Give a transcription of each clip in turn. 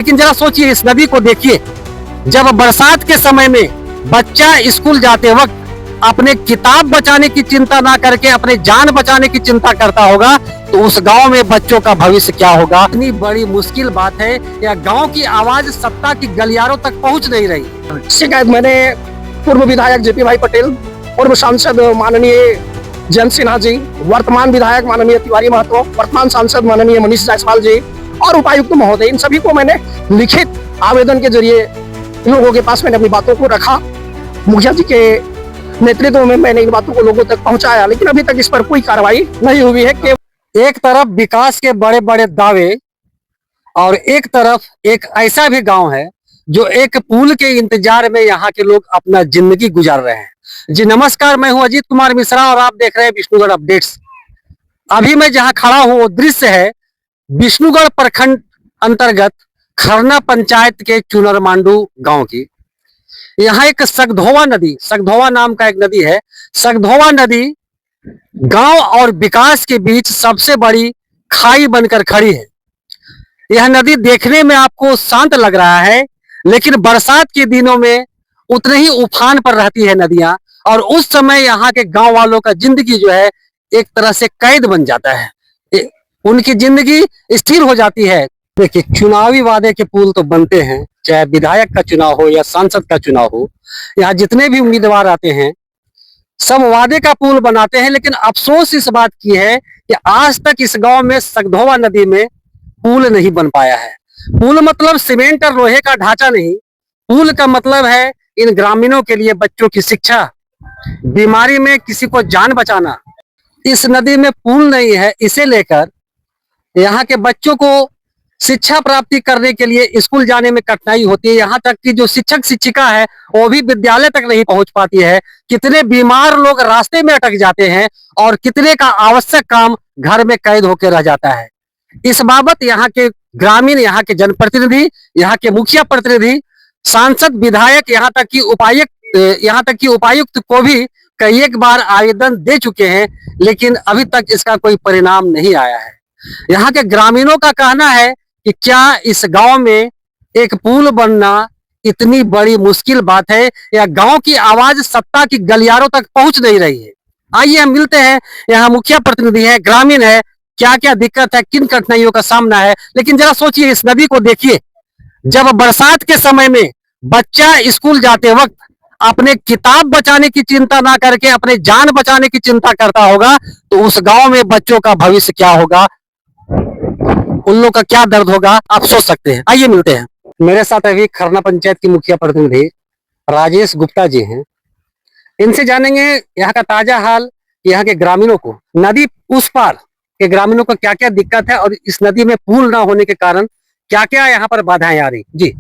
लेकिन जरा सोचिए, इस नदी को देखिए। जब बरसात के समय में बच्चा स्कूल जाते वक्त अपने किताब बचाने की चिंता ना करके अपने जान बचाने की चिंता करता होगा, तो उस गांव में बच्चों का भविष्य क्या होगा। इतनी बड़ी मुश्किल बात है, या गांव की आवाज सत्ता की गलियारों तक पहुंच नहीं रही। शिकायत मैंने पूर्व विधायक जेपी भाई पटेल, पूर्व सांसद माननीय जयंत सिन्हा जी, वर्तमान विधायक माननीय तिवारी महतो, वर्तमान सांसद माननीय मनीष जायसवाल जी और उपायुक्त महोदय, इन सभी को मैंने लिखित आवेदन के जरिए इन लोगों के पास मैंने अपनी बातों को रखा। मुखिया जी के नेतृत्व में मैंने इन बातों को लोगों तक पहुंचाया, लेकिन अभी तक इस पर कोई कार्रवाई नहीं हुई है। कि एक तरफ विकास के बड़े बड़े दावे और एक तरफ एक ऐसा भी गांव है जो एक पुल के इंतजार में यहाँ के लोग अपना जिंदगी गुजार रहे हैं। जी नमस्कार, मैं हूं अजीत कुमार मिश्रा और आप देख रहे हैं विष्णुगढ़ अपडेट्स। अभी मैं जहां खड़ा हूं वो दृश्य है विष्णुगढ़ प्रखंड अंतर्गत खरना पंचायत के चुनरमांडू गांव की। यहाँ एक सगधोवा नाम का एक नदी है। सगधोवा नदी गांव और विकास के बीच सबसे बड़ी खाई बनकर खड़ी है। यह नदी देखने में आपको शांत लग रहा है, लेकिन बरसात के दिनों में उतने ही उफान पर रहती है नदियां, और उस समय यहाँ के गांव वालों का जिंदगी जो है एक तरह से कैद बन जाता है। उनकी जिंदगी स्थिर हो जाती है। देखिए, चुनावी वादे के पुल तो बनते हैं, चाहे विधायक का चुनाव हो या सांसद का चुनाव हो। यहाँ जितने भी उम्मीदवार आते हैं सब वादे का पुल बनाते हैं, लेकिन अफसोस इस बात की है कि आज तक इस गांव में सगधोवा नदी में पुल नहीं बन पाया है। पुल मतलब सीमेंट और लोहे का ढांचा नहीं, पुल का मतलब है इन ग्रामीणों के लिए बच्चों की शिक्षा, बीमारी में किसी को जान बचाना। इस नदी में पुल नहीं है, इसे लेकर यहाँ के बच्चों को शिक्षा प्राप्ति करने के लिए स्कूल जाने में कठिनाई होती है। यहाँ तक कि जो शिक्षक शिक्षिका है वो भी विद्यालय तक नहीं पहुंच पाती है। कितने बीमार लोग रास्ते में अटक जाते हैं और कितने का आवश्यक काम घर में कैद होकर रह जाता है। इस बाबत यहाँ के ग्रामीण, यहाँ के जनप्रतिनिधि, यहाँ के मुखिया प्रतिनिधि, सांसद, विधायक, यहाँ तक कि उपायुक्त को भी कई एक बार आवेदन दे चुके हैं, लेकिन अभी तक इसका कोई परिणाम नहीं आया है। यहाँ के ग्रामीणों का कहना है कि क्या इस गांव में एक पुल बनना इतनी बड़ी मुश्किल बात है, या गांव की आवाज सत्ता की गलियारों तक पहुंच नहीं रही है। आइए हम मिलते हैं, यहाँ मुखिया प्रतिनिधि है, ग्रामीण है, क्या क्या दिक्कत है, किन कठिनाइयों का सामना है। लेकिन जरा सोचिए, इस नदी को देखिए। जब बरसात के समय में बच्चा स्कूल जाते वक्त अपने किताब बचाने की चिंता ना करके अपने जान बचाने की चिंता करता होगा, तो उस गांव में बच्चों का भविष्य क्या होगा, उन लोगों का क्या दर्द होगा, आप सोच सकते हैं। आइए मिलते हैं। मेरे साथ अभी खरना पंचायत की मुखिया प्रतिनिधि राजेश गुप्ता जी हैं। इनसे जानेंगे यहाँ का ताजा हाल, यहाँ के ग्रामीणों को, नदी उस पार के ग्रामीणों को क्या क्या दिक्कत है, और इस नदी में पुल ना होने के कारण क्या क्या यहाँ पर बाधाएं आ रही। जी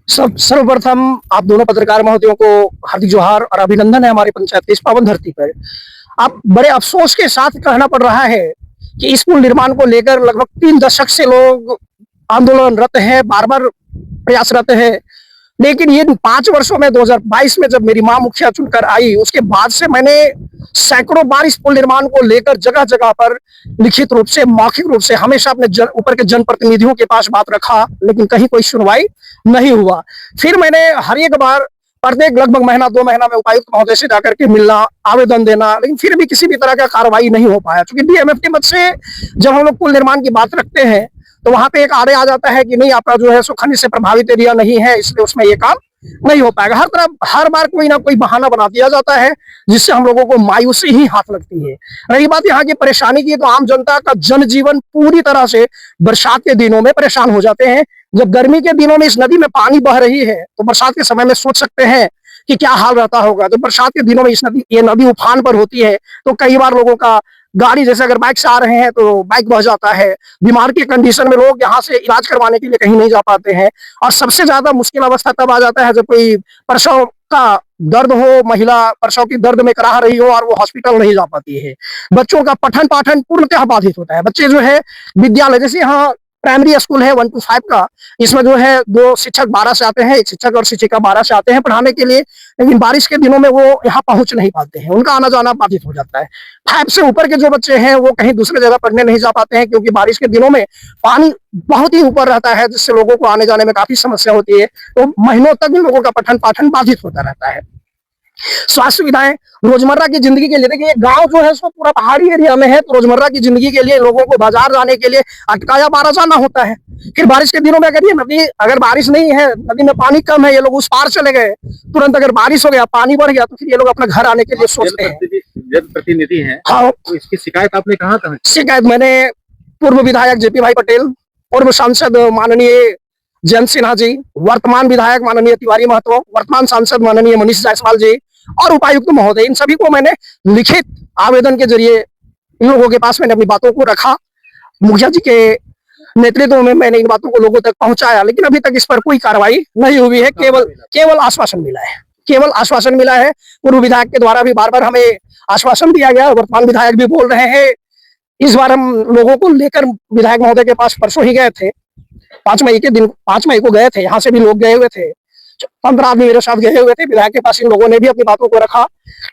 सर्वप्रथम आप दोनों पत्रकार महोदयों को हार्दिक जोहार और अभिनंदन है हमारी पंचायत की इस पावन धरती पर। आप बड़े अफसोस के साथ कहना पड़ रहा है कि इस पुल निर्माण को लेकर लगभग 3 दशक से लोग आंदोलनरत हैं, बार बार प्रयासरत हैं। लेकिन ये 5 वर्षों में 2022 में जब मेरी मां मुखिया चुनकर आई, उसके बाद से मैंने सैकड़ों बार इस पुल निर्माण को लेकर जगह जगह पर लिखित रूप से, मौखिक रूप से हमेशा अपने ऊपर के जनप्रतिनिधियों के पास बात रखा, लेकिन कहीं कोई सुनवाई नहीं हुआ। फिर मैंने हर एक बार प्रत्येक लगभग महीना 2 महीना में उपायुक्त महोदय से जाकर के मिलना, आवेदन देना, लेकिन फिर भी किसी भी तरह का कार्रवाई नहीं हो पाया। क्योंकि डीएमएफ के मत से जब हम लोग पुल निर्माण की बात रखते हैं तो वहां पे एक आड़े आ जाता है कि नहीं, आपका जो है सो खनिज से प्रभावित एरिया नहीं है, इसलिए उसमें ये काम नहीं हो पाएगा। हर बार कोई ना कोई बहाना बना दिया जाता है, जिससे हम लोगों को मायूसी ही हाथ लगती है। रही बात यहाँ की परेशानी की, तो आम जनता का जनजीवन पूरी तरह से बरसात के दिनों में परेशान हो जाते हैं। जब गर्मी के दिनों में इस नदी में पानी बह रही है, तो बरसात के समय में सोच सकते हैं कि क्या हाल रहता होगा। तो बरसात के दिनों में ये नदी उफान पर होती है, तो कई बार लोगों का गाड़ी, जैसे अगर बाइक से आ रहे हैं तो बाइक बह जाता है। बीमार की कंडीशन में लोग यहाँ से इलाज करवाने के लिए कहीं नहीं जा पाते हैं। और सबसे ज्यादा मुश्किल अवस्था तब आ जाता है जब कोई प्रसव का दर्द हो, महिला प्रसव की दर्द में कराह रही हो और वो हॉस्पिटल नहीं जा पाती है। बच्चों का पठन पाठन पूर्णतः बाधित होता है। बच्चे जो है विद्यालय, जैसे यहाँ प्राइमरी स्कूल है 1 to 5 का। इसमें जो है 2 शिक्षक 12 से आते हैं, एक शिक्षक और शिक्षिका 12 से आते हैं पढ़ाने के लिए, लेकिन बारिश के दिनों में वो यहाँ पहुंच नहीं पाते हैं, उनका आना जाना बाधित हो जाता है। 5 से ऊपर के जो बच्चे हैं वो कहीं दूसरे जगह पढ़ने नहीं जा पाते हैं, क्योंकि बारिश के दिनों में पानी बहुत ही ऊपर रहता है, जिससे लोगों को आने जाने में काफी समस्या होती है। तो महीनों तक इन लोगों का पठन पाठन बाधित होता रहता है। स्वास्थ्य सुविधाएं रोजमर्रा की जिंदगी के लिए, देखिए गांव जो है उसको पूरा पहाड़ी एरिया में है, तो रोजमर्रा की जिंदगी के लिए लोगों को बाजार जाने के लिए अटकाया बारा जाना होता है। फिर बारिश के दिनों में अगर ये नदी, अगर बारिश नहीं है, नदी में पानी कम है, ये लोग उस पार चले गए, तुरंत अगर बारिश हो गया, पानी बढ़ गया, तो फिर ये लोग अपने घर आने के लिए सोचते हैं। जनप्रतिनिधि हैं, हाँ, तो इसकी शिकायत आपने कहाँ कहाँ की? शिकायत मैंने पूर्व विधायक जेपी भाई पटेल, पूर्व सांसद माननीय जयंत सिन्हा जी, वर्तमान विधायक माननीय तिवारी महतो, वर्तमान सांसद माननीय मनीष जायसवाल जी और उपायुक्त महोदय, इन सभी को मैंने लिखित आवेदन के जरिए इन लोगों के पास मैंने अपनी बातों को रखा। मुखिया जी के नेतृत्व में मैंने इन बातों को लोगों तक पहुंचाया, लेकिन अभी तक इस पर कोई कार्रवाई नहीं हुई है। केवल आश्वासन मिला है, केवल आश्वासन मिला है। पूर्व विधायक के द्वारा भी बार बार हमें आश्वासन दिया गया, वर्तमान विधायक भी बोल रहे हैं। इस बार हम लोगों को लेकर विधायक महोदय के पास परसों ही गए थे, 5 मई के दिन, 5 मई को गए थे, यहाँ से भी लोग गए हुए थे, 15 आदमी मेरे साथ गए हुए थे। विधायक के पास इन लोगों ने भी अपनी बातों को रखा।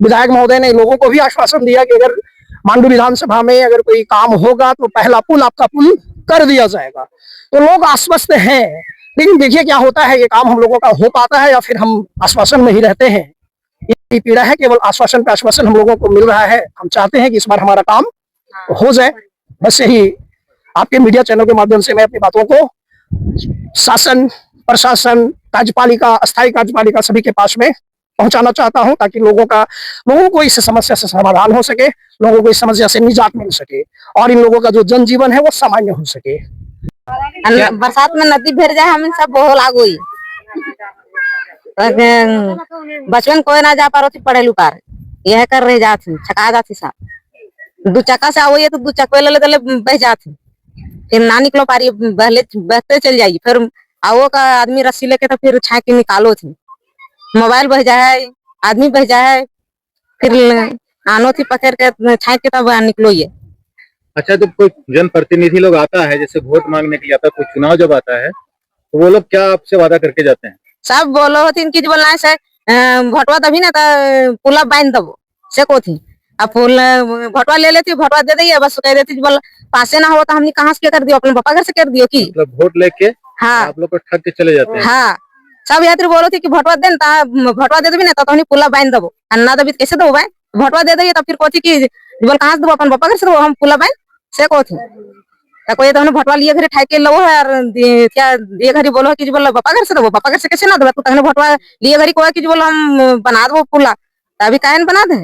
विधायक महोदय ने लोगों को भी आश्वासन दिया कि अगर मांडू विधानसभा में अगर कोई काम होगा तो पहला पुल आपका पुल कर दिया जाएगा। तो लोग आश्वस्त हैं, लेकिन देखिए क्या होता है, ये काम हम लोगों का हो पाता है या फिर हम आश्वासन में ही रहते हैं। ये पीड़ा है, केवल आश्वासन पे आश्वासन हम लोगों को मिल रहा है। हम चाहते हैं कि इस बार हमारा काम हो जाए। बस यही आपके मीडिया चैनल के माध्यम से मैं अपनी बातों को शासन, प्रशासन, कार्यपालिका, अस्थायी कार्यपालिका सभी के पास में पहुंचाना चाहता हूं, ताकि लोगों को इस समस्या से समाधान हो सके, लोगों को इस समस्या से निजात मिल सके और इन लोगों का जो जनजीवन है वो सामान्य हो सके। बरसात में नदी भर जाए, हम सब बहुत लागू ही बचपन कोई ना जा पारो थी पढ़े लुकार, यह कर रह जाती छका जाती सा 2 चक्का से आओ तो 2 चक्के ले ले बह जाती, फिर ना निकलो पारी, बहते चल जाएगी, फिर आओ का आदमी रस्सी लेके तो फिर छाक के निकालो थी, मोबाइल बह जाए, आदमी बह जाए, फिर आनो थी पकड़ के छाक के तब निकलो ये। अच्छा, जब कोई जनप्रतिनिधि लोग आता है, जैसे वोट मांगने के लिए आता है, कोई चुनाव जब आता है, तो वो लोग क्या आपसे वादा करके जाते हैं? सब बोलो होती कि बोलना है भटवा तभी ना पुला बांध दबो से को थी, अब फूल भटवा ले लेती, भटवा दे दी, बस कह देती बोल पासे ना हो तो हमने कहाँ से कर दियो, अपने पापा घर से कर दियो की, मतलब वोट लेके हाँ आप लोग को ठग के चले जाते हैं। हाँ, सब यात्री बोलो थी कि भटवा दे, भटवा दे देवी ना तो हमने पुला बांध दबो, अन्ना दबी कैसे दबो भाई, भटवा दे दी तो फिर कोथी की बोल कहाँ से दबो, अपन पापा घर से हम पुला बांध से को थी, कोई तो भटवा लिए घरे ठाई के लो है, और क्या ये घरी बोलो कि बोल पापा घर से दबो, पापा घर से कैसे ना दबो, तो भटवा लिए घरी को कि बोलो हम बना दो पुला, अभी काहे बना दे।